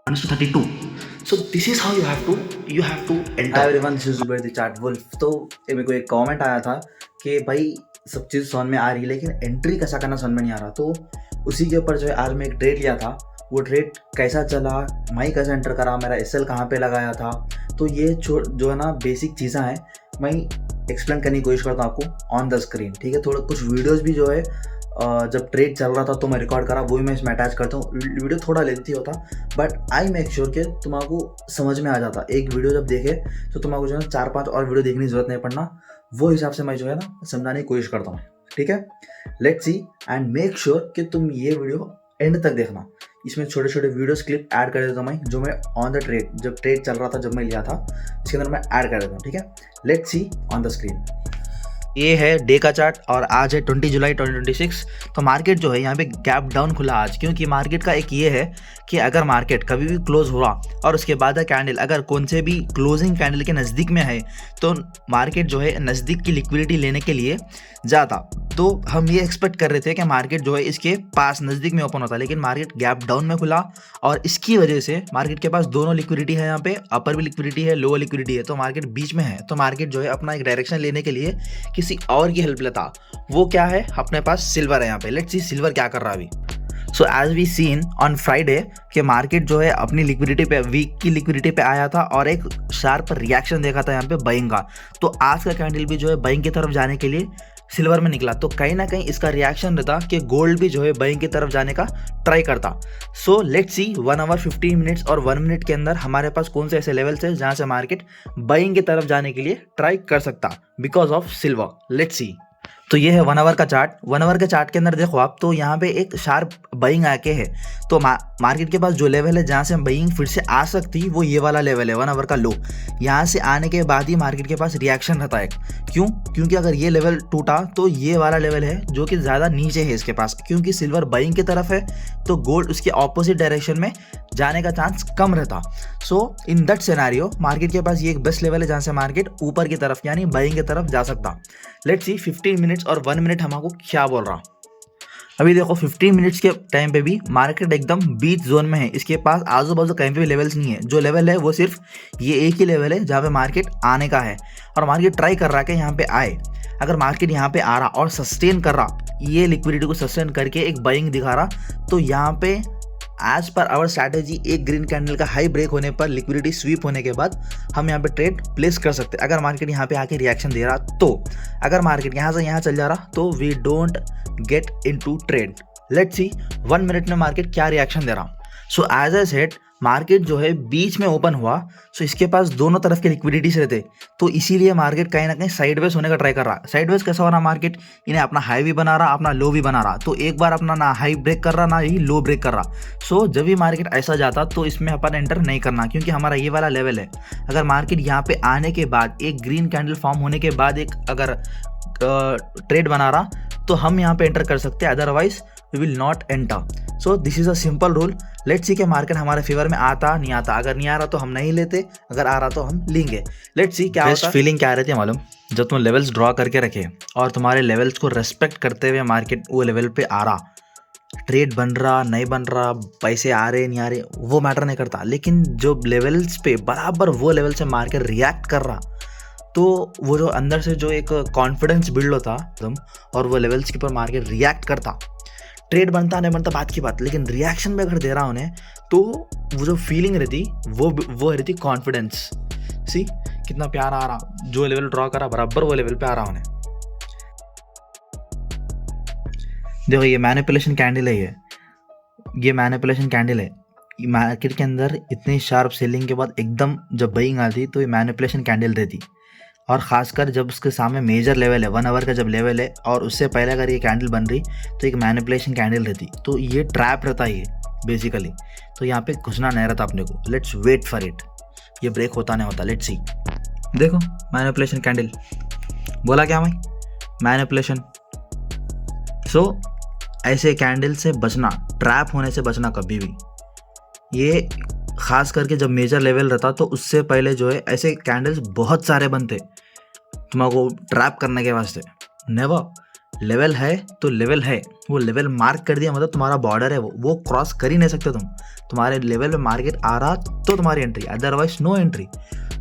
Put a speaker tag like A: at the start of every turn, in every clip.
A: 1 to 32. So this is how you have to enter.
B: Hi everyone, this is Zubair the Chat Wolf. तो ये मेरे को एक comment आया था कि भाई सब चीज़ समझ में आ रही है लेकिन एंट्री कैसा करना समझ में नहीं आ रहा। तो उसी के ऊपर जो है आज मैं एक ट्रेड लिया था, वो ट्रेड कैसा चला, मैं कैसे एंटर करा, मेरा एसएल कहाँ पे लगाया था, तो ये जो है ना बेसिक चीज़ें हैं मैं एक्सप्लेन करने की कोशिश करता हूँ आपको ऑन द स्क्रीन। ठीक है, थोड़ा कुछ वीडियोज़ भी जो है जब ट्रेड चल रहा था तो मैं रिकॉर्ड करा, वही मैं इसमें अटैच करता हूँ। वीडियो थोड़ा लेंथी होता बट आई मेक श्योर कि तुम्हारा समझ में आ जाता। एक वीडियो जब देखे तो तुम्हारा जो है 4-5 और वीडियो देखने की जरूरत नहीं पड़ना, वो हिसाब से मैं जो है ना समझाने की कोशिश करता हूँ। ठीक है, let's see and make sure कि तुम ये वीडियो एंड तक देखना। इसमें छोटे छोटे वीडियोस क्लिप ऐड कर देता हूँ मैं, जो मैं ऑन द ट्रेड जब ट्रेड चल रहा था जब मैं लिया था इसके अंदर मैं ऐड कर देता हूँ। ठीक है, let's see on the screen. ये है डे का चार्ट और आज है 20 जुलाई 2026। तो मार्केट जो है यहाँ पे गैप डाउन खुला आज, क्योंकि मार्केट का एक ये है कि अगर मार्केट कभी भी क्लोज हुआ और उसके बाद कैंडल अगर कौन से भी क्लोजिंग कैंडल के नज़दीक में है तो मार्केट जो है नज़दीक की लिक्विडिटी लेने के लिए जाता। तो हम ये एक्सपेक्ट कर रहे थे कि मार्केट जो है इसके पास नज़दीक में ओपन होता, लेकिन मार्केट गैप डाउन में खुला और इसकी वजह से मार्केट के पास दोनों लिक्विडिटी है, यहाँ पे अपर भी लिक्विडिटी है, लोअर लिक्विडिटी है, तो मार्केट बीच में है। तो मार्केट जो है अपना एक डायरेक्शन लेने के लिए किसी और की हेल्प लेता। वो क्या है, अपने पास सिल्वर है यहाँ पे। लेट्स सी सिल्वर क्या कर रहा है अभी। So as we seen on Friday कि मार्केट जो है अपनी लिक्विडिटी पे, वीक की लिक्विडिटी पे आया था और एक शार्प रिएक्शन देखा था यहाँ पे बाइंग का। तो आज का कैंडल भी जो है बाइंग की तरफ जाने के लिए सिल्वर में निकला। तो कहीं ना कहीं इसका रिएक्शन रहता कि गोल्ड भी जो है बाइंग की तरफ जाने का ट्राई करता। So let's see 1 hour 15 minutes और 1 मिनट के अंदर हमारे पास कौन से ऐसे लेवल्स है जहां से मार्केट बाइंग की तरफ जाने के लिए ट्राई कर सकता because of silver. Let's see. तो ये है 1 आवर का चार्ट। 1 आवर के चार्ट के अंदर देखो आप, तो यहाँ पे एक शार्प बाइंग आके है। तो मार्केट के पास जो लेवल है जहाँ से बाइंग फिर से आ सकती वो ये वाला लेवल है 1 आवर का लो। यहाँ से आने के बाद ही मार्केट के पास रिएक्शन रहता है। क्यों? क्योंकि अगर ये लेवल टूटा तो ये वाला लेवल है जो कि ज़्यादा नीचे है इसके पास, क्योंकि सिल्वर बाइंग की तरफ है तो गोल्ड उसके ऑपोजिट डायरेक्शन में जाने का चांस कम रहता। सो इन दैट सिनेरियो मार्केट के पास ये एक बेस्ट लेवल है जहाँ से मार्केट ऊपर की तरफ यानी बाइंग की तरफ जा सकता। लेट्स सी 15 मिनट्स और 1 मिनट हमको क्या बोल रहा। अभी देखो 15 मिनट्स के टाइम पे भी मार्केट एकदम बीच जोन में है, इसके पास आजू बाजू कहीं पे भी लेवल्स नहीं है। जो लेवल है वो सिर्फ ये एक ही लेवल है जहाँ पे मार्केट आने का है और मार्केट ट्राई कर रहा है कि यहाँ पे आए। अगर मार्केट यहाँ पे आ रहा और सस्टेन कर रहा, ये लिक्विडिटी को सस्टेन करके एक बाइंग दिखा रहा, तो यहाँ पे एज पर आवर स्ट्रैटेजी एक ग्रीन कैंडल का हाई ब्रेक होने पर लिक्विडिटी स्वीप होने के बाद हम यहाँ पे ट्रेड प्लेस कर सकते हैं। अगर मार्केट यहाँ पे आके रिएक्शन दे रहा, तो अगर मार्केट यहाँ से यहाँ चल जा रहा तो we don't get into trade. Let's see 1 minute में मार्केट क्या रिएक्शन दे रहा। So as a set market जो है बीच में ओपन हुआ, सो इसके पास दोनों तरफ के लिक्विडिटीज रहते, तो इसीलिए मार्केट कहीं ना कहीं साइडवेज होने का ट्राई कर रहा। साइडवेज कैसा हो रहा, मार्केट इन्हें अपना हाई भी बना रहा, अपना लो भी बना रहा। तो एक बार अपना ना हाई ब्रेक कर रहा ना ही लो ब्रेक कर रहा। सो जब भी मार्केट ऐसा जाता तो इसमें अपन एंटर नहीं करना, क्योंकि हमारा ये वाला लेवल है। अगर मार्केट यहाँ पे आने के बाद एक ग्रीन कैंडल फॉर्म होने के बाद एक अगर ट्रेड बना रहा तो हम यहाँ पे एंटर कर सकते हैं, otherwise we will not enter. So this is a simple rule. Let's see कि मार्केट हमारे फेवर में आता नहीं आता। अगर नहीं आ रहा तो हम नहीं लेते, अगर आ रहा तो हम लेंगे। लेट्स सी क्या होता है। फीलिंग क्या रहती है मालूम, जब तुम लेवल्स ड्रॉ करके रखे और तुम्हारे लेवल्स को रेस्पेक्ट करते हुए मार्केट वो लेवल पे आ रहा, ट्रेड बन रहा नहीं बन रहा, पैसे आ रहे नहीं आ रहे, वो मैटर नहीं करता, लेकिन जो लेवल्स पे बराबर वो लेवल से मार्केट रिएक्ट कर रहा, तो वो जो अंदर से जो एक कॉन्फिडेंस बिल्ड होता एकदम और वो लेवल्स के ऊपर मार्केट रिएक्ट करता। ट्रेड बनता नहीं बनता बात की बात, लेकिन रिएक्शन में अगर दे रहा उन्हें तो वो जो फीलिंग रहती वो रहती कॉन्फिडेंस। सी कितना प्यार आ रहा, जो लेवल ड्रॉ करा बराबर वो लेवल पे आ रहा उन्हें। देखो ये मैनिपुलेशन कैंडल है, ये मैनिपुलेशन कैंडल है। मार्केट के अंदर इतनी शार्प सेलिंग के बाद एकदम जब बाइंग आती तो ये मैनिपुलेशन कैंडल रहती, और ख़ासकर जब उसके सामने मेजर लेवल है 1 आवर का जब लेवल है और उससे पहले अगर ये कैंडल बन रही तो एक मैनिपुलेशन कैंडल रहती। तो ये ट्रैप रहता है ये बेसिकली, तो यहाँ पे घुसना नहीं रहता अपने को। लेट्स वेट फॉर इट, ये ब्रेक होता नहीं होता। Let's see. देखो मैनिपुलेशन कैंडल, बोला क्या मैं, मैनिपुलेशन। सो ऐसे कैंडल से बचना, ट्रैप होने से बचना कभी भी। ये खास करके जब मेजर लेवल रहता तो उससे पहले जो है ऐसे कैंडल्स बहुत सारे बनते तुम्हारे ट्रैप करने के वास्ते। नेवर, लेवल है तो लेवल है, वो लेवल मार्क कर दिया मतलब तुम्हारा बॉर्डर है, वो क्रॉस कर ही नहीं सकते तुम। तुम्हारे लेवल पे मार्केट आ रहा तो तुम्हारी एंट्री, अदरवाइज नो एंट्री।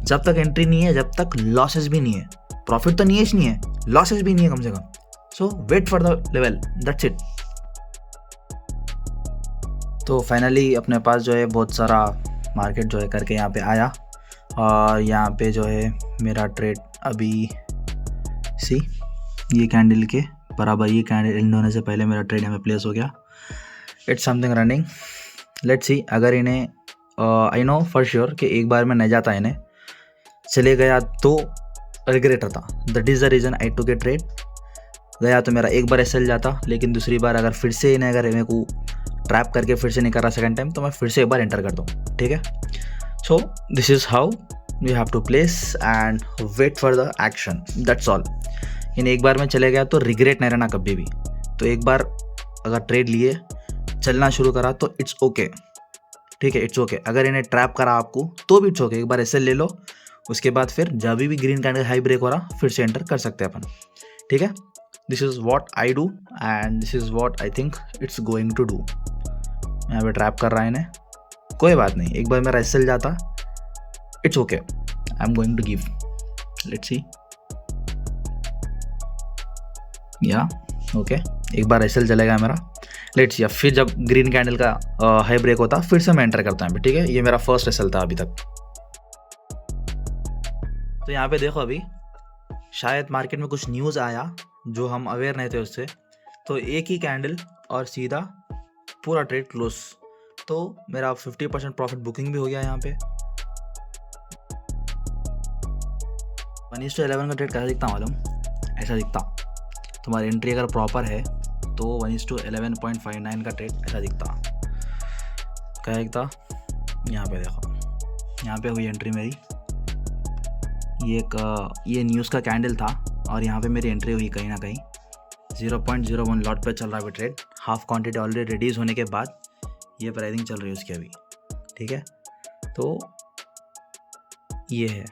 B: जब तक एंट्री नहीं है, जब तक लॉसेस भी नहीं है, प्रॉफिट तो नहीं है, लॉसेस भी नहीं है कम से कम। So wait for the level, that's it. तो फाइनली अपने पास जो है बहुत सारा मार्केट जो है करके यहाँ पे आया, और यहाँ पे जो है मेरा ट्रेड अभी सी ये कैंडल के बराबर, ये कैंडल एंड होने से पहले मेरा ट्रेड यहाँ पे प्लेस हो गया। It's something running, let's see. अगर इन्हें आई नो फॉर श्योर कि एक बार में नहीं जाता, इन्हें चले गया तो रिग्रेट होता। That is the reason I took A trade. गया तो मेरा एक बार एसएल जाता, लेकिन दूसरी बार अगर फिर से इन्हें अगर मेरे को ट्रैप करके फिर से नहीं कर रहा सेकंड टाइम, तो मैं फिर से एक बार एंटर कर दूँ, ठीक है। So this is how you have to place and wait for the action, that's all. इन एक बार में चले गया तो रिग्रेट नहीं रहना कभी भी। तो एक बार अगर ट्रेड लिए, चलना शुरू करा तो इट्स ओके, ठीक है, इट्स ओके। अगर इन्हें ट्रैप करा आपको तो भी इट्स ओके, एक बार एसएल ले लो, उसके बाद फिर जब भी ग्रीन कैंडल हाई ब्रेक हो रहा फिर से एंटर कर सकते हैं अपन, ठीक है। This is what I do and this is what I think it's going to do. यहाँ पे ट्रैप कर रहा है इन्हें, कोई बात नहीं, एक बार मेरा एसएल जाता, it's okay, I am going to give, let's see. या ओके, एक बार एसएल चलेगा मेरा, लेट्स सी। अब फिर जब ग्रीन कैंडल का हाई ब्रेक होता फिर से मैं एंटर करता हूँ, ठीक है। ये मेरा फर्स्ट एसएल था अभी तक। तो यहाँ पे देखो, अभी शायद मार्केट में कुछ न्यूज़ आया जो हम अवेयर नहीं थे उससे, तो एक ही कैंडल और सीधा पूरा ट्रेड क्लोज। तो मेरा 50% प्रॉफिट बुकिंग भी हो गया यहाँ पे। 1:11 का ट्रेड कैसा दिखता मालूम, ऐसा दिखता। तुम्हारी एंट्री अगर प्रॉपर है तो 1:11.59 का ट्रेड ऐसा दिखता। क्या दिखता, यहाँ पे देखो, यहाँ पे हुई एंट्री मेरी। ये न्यूज़ का कैंडल था और यहाँ पे मेरी एंट्री हुई कहीं ना कहीं 0.01 लॉट पे चल रहा है trade. Half quantity already reduce होने के बाद ये प्राइसिंग चल रही है उसकी अभी, ठीक है। तो ये है,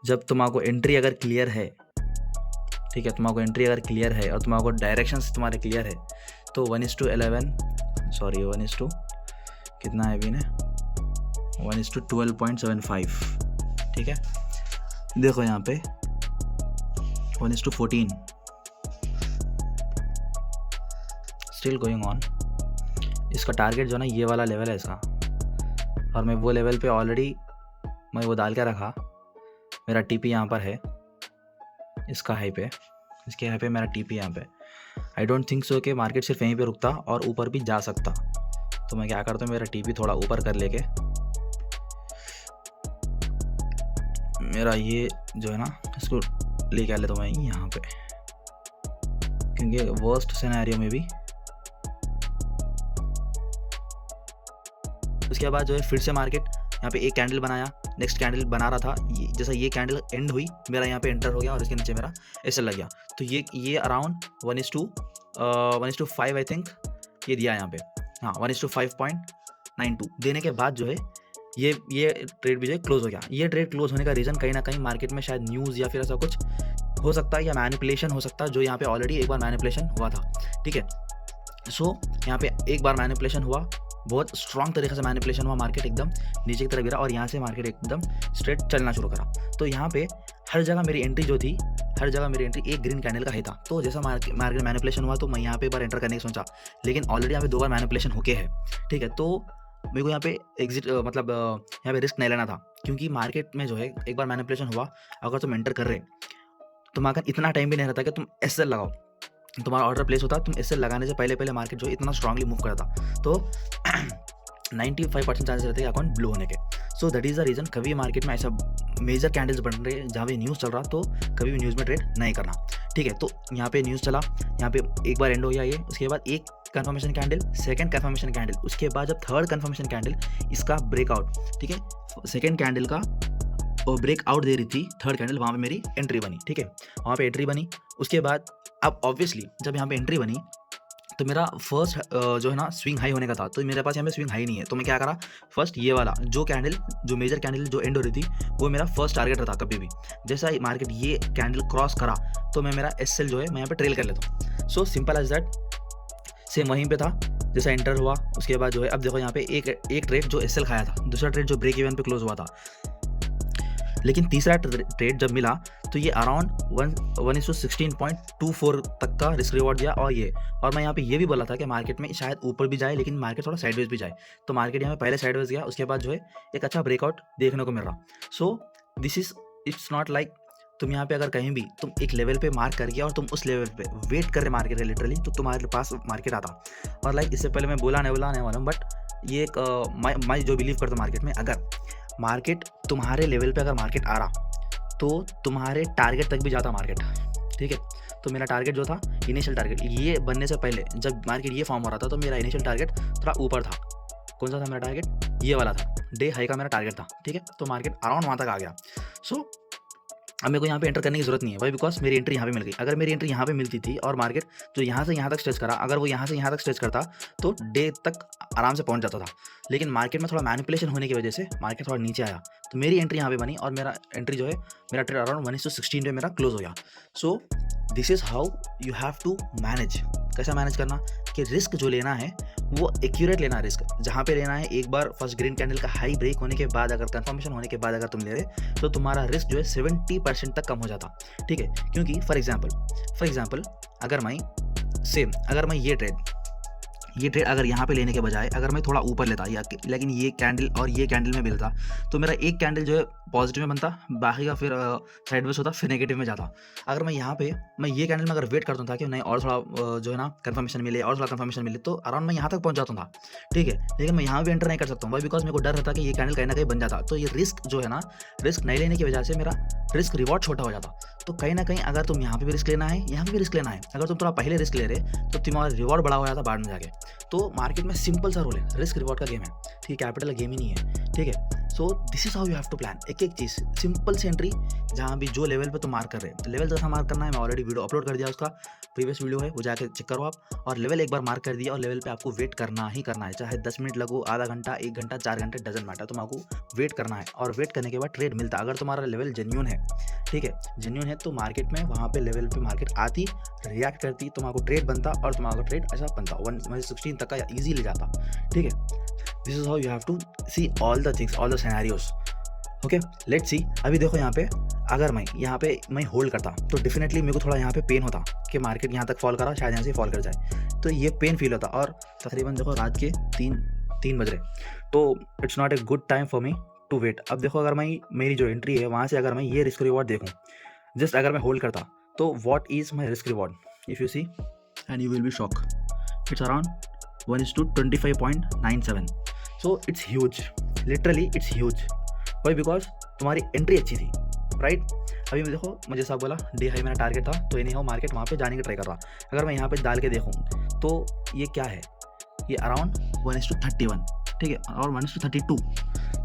B: जब तुम्हारा एंट्री अगर क्लियर है, ठीक है, तुम्हारा एंट्री अगर क्लियर है और तुम्हारा डायरेक्शन तुम्हारे क्लियर है, तो 1:11 सॉरी 1 कितना है अभी ने 1:12.75, ठीक है। देखो यहाँ पे 1:14 स्टिल गोइंग ऑन। इसका टारगेट जो ना ये वाला लेवल है इसका, और मैं वो लेवल पे ऑलरेडी मैं वो डाल के रखा। मेरा टीपी यहाँ पर है, इसका हाई पे, इसके हाई पे मेरा टीपी यहाँ पे। आई डोंट थिंक सो कि मार्केट सिर्फ यहीं पे रुकता और ऊपर भी जा सकता। तो मैं क्या करता हूँ, मेरा टीपी थोड़ा ऊपर कर लेके, मेरा ये जो है ना इसको लेके आ लेता हूँ मैं यहाँ पे, क्योंकि वर्स्ट सिनेरियो में भी। उसके बाद जो है फिर से मार्केट यहाँ पे एक कैंडल बनाया, नेक्स्ट कैंडल बना रहा था, जैसा ये कैंडल एंड हुई मेरा यहाँ पे एंटर हो गया और इसके नीचे मेरा ऐसे लग गया। तो ये अराउंड 1:5 आई थिंक ये दिया यहाँ पे, हाँ 1:5.92 देने के बाद जो है ये ट्रेड भी जो है क्लोज हो गया। ये ट्रेड क्लोज होने का रीज़न कहीं ना कहीं मार्केट में शायद न्यूज़ या फिर ऐसा कुछ हो सकता है, या मैनिपुलेशन हो सकता है, जो यहाँ पे ऑलरेडी एक बार मैनिपुलेशन हुआ था, ठीक है। सो यहाँ पे एक बार मैनिपुलेशन हुआ, बहुत स्ट्रॉन्ग तरीके से मैनिपुलेशन हुआ, मार्केट एकदम नीचे की तरफ गिरा और यहाँ से मार्केट एकदम स्ट्रेट चलना शुरू करा। तो यहाँ पे हर जगह मेरी एंट्री जो थी, हर जगह मेरी एंट्री एक ग्रीन कैंडल का ही था। तो जैसा मार्केट मैनिपुलेशन हुआ तो मैं यहाँ पे एक बार एंटर करने की सोचा, लेकिन ऑलरेडी यहाँ पे 2 बार मैनिपुलेशन होके है, ठीक है। तो मेरे को यहाँ पे एग्जिट मतलब यहाँ पे रिस्क नहीं लेना था, क्योंकि मार्केट में जो है एक बार मैनिपुलेशन हुआ, अगर तुम एंटर कर रहे तुम्हारा इतना टाइम भी नहीं रहता कि तुम एसएल लगाओ, तुम्हारा ऑर्डर प्लेस होता, तुम एसएल लगाने से पहले मार्केट जो है इतना स्ट्रांगली मूव करता, तो 95% चांसेस रहते हैं अकाउंट ब्लो होने के। So that is the reason कभी मार्केट में ऐसा मेजर कैंडल्स बन रहे हैं जहाँ पे न्यूज़ चल रहा, तो कभी भी न्यूज़ में ट्रेड नहीं करना, ठीक है। तो यहाँ पे न्यूज़ चला, यहाँ पे एक बार एंड हो गया ये, उसके बाद एक confirmation candle, second confirmation candle, उसके बाद जब थर्ड कंफर्मेशन कैंडल इसका ब्रेकआउट, ठीक है, सेकंड कैंडल का ब्रेकआउट दे रही थी थर्ड कैंडल, वहाँ पे मेरी एंट्री बनी, ठीक है, वहाँ पे एंट्री बनी। उसके बाद अब ऑब्वियसली जब यहाँ पे एंट्री बनी तो मेरा फर्स्ट जो है ना स्विंग हाई होने का था, तो मेरे पास यहाँ पे स्विंग हाई नहीं है, तो मैं क्या करा, फर्स्ट ये वाला जो मेजर कैंडल जो एंड हो रही थी वो मेरा फर्स्ट टारगेट था कभी भी। जैसा मार्केट ये कैंडल क्रॉस करा तो मैं मेरा एस जो है मैं यहाँ पे ट्रेल कर लेता हूँ। So simple as that, same वहीं पे था जैसा एंटर हुआ, उसके बाद जो है अब देखो यहाँ पे एक ट्रेड जो एस खाया था, दूसरा ट्रेड जो ब्रेक इवन पे क्लोज हुआ था, लेकिन तीसरा ट्रेड जब मिला तो ये अराउंड 1:16.24 तक का रिस्क रिवॉर्ड दिया। और मैं यहाँ पे ये भी बोला था कि मार्केट में शायद ऊपर भी जाए लेकिन मार्केट थोड़ा साइडवेज भी जाए, तो मार्केट यहाँ पे पहले साइडवेज गया, उसके बाद जो है एक अच्छा ब्रेकआउट देखने को मिल रहा। सो this is it's not like तुम यहाँ पे अगर कहीं भी तुम एक लेवल पे मार्क कर गया और तुम उस लेवल पे वेट कर रहे मार्केट है लिटरली, तो तुम्हारे पास मार्केट आता। और लाइक इससे पहले मैं बोला नहीं वाला हूँ, बट ये एक मैं जो बिलीव करता हूँ मार्केट में, अगर मार्केट तुम्हारे लेवल पे अगर मार्केट आ रहा तो तुम्हारे टारगेट तक भी जाता मार्केट, ठीक है। तो मेरा टारगेट जो था, इनिशियल टारगेट ये बनने से पहले जब मार्केट ये फॉर्म हो रहा था, तो मेरा इनिशियल टारगेट थोड़ा ऊपर था। कौन सा था मेरा टारगेट? ये वाला था, डे हाई का मेरा टारगेट था, ठीक है। तो मार्केट अराउंड वहाँ तक आ गया। सो अब मेरे को यहाँ पे एंटर करने की जरूरत नहीं है भाई, बिकॉज मेरी एंट्री यहाँ पे मिल गई। अगर मेरी एंट्री यहाँ पे मिलती थी और मार्केट जो यहाँ से यहाँ तक स्ट्रेच करा, अगर वो यहाँ से यहाँ तक स्ट्रेच करता तो डे तक आराम से पहुँच जाता था, लेकिन मार्केट में थोड़ा मैनिपुलेशन होने की वजह से मार्केट थोड़ा नीचे आया, तो मेरी एंट्री यहाँ पे बनी और मेरा एंट्री जो है मेरा ट्रेड अराउंड 1:16 पे मेरा क्लोज हो गया। So this is how you have to manage. कैसा मैनेज करना कि रिस्क जो लेना है वो एक्यूरेट लेना, रिस्क जहाँ पे लेना है एक बार फर्स्ट ग्रीन कैंडल का हाई ब्रेक होने के बाद, अगर कंफर्मेशन होने के बाद अगर तुम ले रहे तो तुम्हारा रिस्क जो है 70% तक कम हो जाता, ठीक है। क्योंकि फॉर एग्जाम्पल अगर मैं ये ट्रेड अगर यहाँ पे लेने के बजाय अगर मैं थोड़ा ऊपर लेता या लेकिन ये कैंडल और ये कैंडल में मिलता, तो मेरा एक कैंडल जो है पॉजिटिव में बनता, बाकी का फिर साइडवेज होता, फिर नेगेटिव में जाता। अगर मैं यहाँ पे ये कैंडल में अगर वेट करता था कि नहीं और थोड़ा जो है ना कंफर्मेशन मिले तो अराउंड मैं यहाँ तक पहुँच जाता था, ठीक है। लेकिन मैं यहाँ भी एंटर नहीं कर सकता हूँ भाई, बिकॉज मेरे को डर रहता कि ये कैंडल कहीं ना कहीं बन जाता। तो ये रिस्क जो है ना, रिस्क नहीं लेने की वजह से मेरा रिस्क रिवॉर्ड छोटा हो जाता। तो कहीं ना कहीं अगर तुम यहाँ पे भी रिस्क लेना है, यहाँ पे भी रिस्क लेना है, अगर तुम थोड़ा पहले रिस्क ले रहे तो तुम्हारा रिवॉर्ड बड़ा हो जाता बाद में जाके। तो मार्केट में सिंपल सा रूल है, रिस्क रिवॉर्ड का गेम है, ठीक है, कैपिटल गेम ही नहीं है, ठीक है। So this is how you have to plan. एक एक चीज़ सिंपल सी एंट्री, जहाँ भी जो लेवल पे तुम मार्क कर रहे हैं, तो लेवल जैसा मार्क करना है, मैं ऑलरेडी वीडियो अपलोड कर दिया, उसका प्रीवियस वीडियो है, वो जाके चेक करो आप। और लेवल एक बार मार्क कर दिया और लेवल पे आपको वेट करना ही करना है, चाहे 10 मिनट लगो, आधा घंटा, 1 घंटा, 4 घंटे, डजंट मैटर, तुम आपको वेट करना है। और वेट करने के बाद ट्रेड मिलता, अगर तुम्हारा लेवल जेन्यून है, ठीक है, जेन्यून है, तो मार्केट में वहाँ पे लेवल पे मार्केट आती, रिएक्ट करती, तुम्हारा ट्रेड बनता और तुम्हारा ट्रेड अच्छा बनता, 1:16 तक का ईजिली जाता, ठीक है। This is how you have to see all the things, all the scenarios, okay. Let's see. अभी देखो यहाँ पे अगर मैं होल्ड करता तो डेफिनेटली मेरे को थोड़ा यहाँ पे पेन होता कि मार्केट यहाँ तक फॉल करा, शायद यहाँ से फॉल कर जाए, तो ये पेन फील होता। और तकरीबन देखो रात के 3 बज रहे, तो it's not a good time for me to wait. अब देखो अगर मेरी जो एंट्री है वहाँ से अगर मैं ये रिस्क रिवॉर्ड देखूँ, जस्ट अगर मैं होल्ड करता, तो what is my risk reward if you see and you will be shock, it's around 1:25.97। So it's huge, literally it's huge. Why? Because तुम्हारी एंट्री अच्छी थी, राइट। अभी मैं देखो, मुझे जैसा बोला डे हाई मेरा टारगेट था, तो एनी हाउ मार्केट वहाँ पे जाने की ट्राई कर रहा। अगर मैं यहाँ पे डाल के देखूँ तो ये क्या है, ये अराउंड 1:31, ठीक है, और 1:32।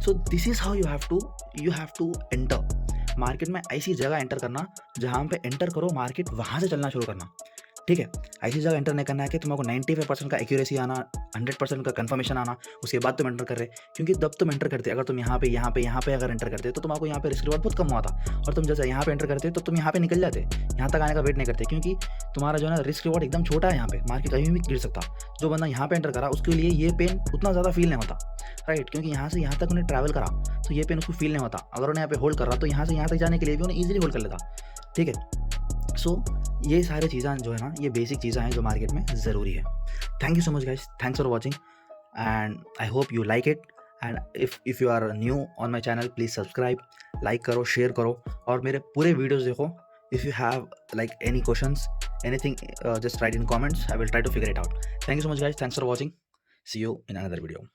B: So this is how you have to enter market में। ऐसी जगह एंटर करना जहाँ पे एंटर करो मार्केट वहाँ से चलना शुरू करना, ठीक है। ऐसी जगह एंटर नहीं करना है कि तुमको 95% का एक्यूरेसी आना, 100% का कंफर्मेशन आना, उसके बाद तुम एंटर कर रहे। क्योंकि जब तुम एंटर करते, अगर तुम यहाँ पे अगर एंटर करते तो तुमको यहाँ पे रिस्क रिवॉर्ड बहुत कम हुआ था, और तुम जैसे यहाँ पे एंटर करते तो तुम यहाँ पे निकल जाते, यहाँ तक आने का वेट नहीं करते, क्योंकि तुम्हारा जो है ना रिस्क रिवॉर्ड एकदम छोटा है। यहाँ पे मार्केट कहीं भी गिर सकता। जो बंदा यहाँ पे एंटर करा उसके लिए ये पेन उतना ज़्यादा फील नहीं होता, राइट, क्योंकि यहाँ से यहाँ तक उन्हें ट्रैवल करा तो ये पेन उसको फील नहीं होता। अगर उन्हें यहाँ पे होल्ड कर रहा तो यहाँ से यहाँ तक जाने के लिए भी उन्हें ईजिली होल्ड कर लेता, ठीक है। सो ये सारी चीज़ें जो है ना, ये बेसिक चीज़ें हैं जो मार्केट में ज़रूरी है। Thank you so much guys, thanks for watching and I hope you like it. And if you are new on my channel, please subscribe, like करो, शेयर करो और मेरे पूरे वीडियोज़ देखो। If you have like any questions, anything, just write in comments. I will try to figure it out. Thank you so much guys, thanks for watching. See you in another video.